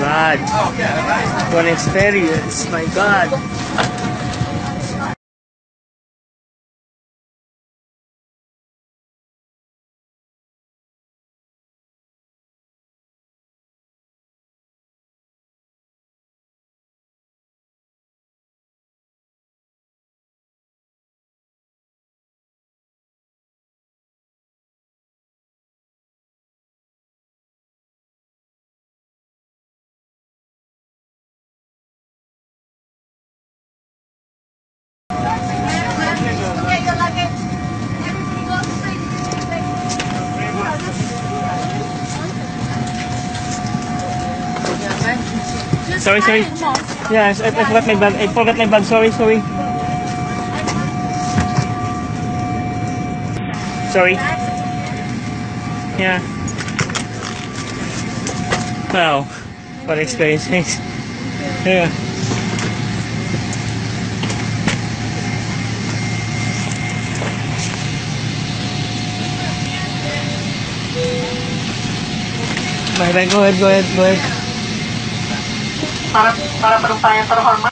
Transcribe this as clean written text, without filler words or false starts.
God, what an experience, my God. Sorry. Yes, I forgot my bag. I forgot my bag. Sorry. Sorry. Yeah. Wow. What experience. Yeah. Go ahead. Para pa rin tayo sa hormone.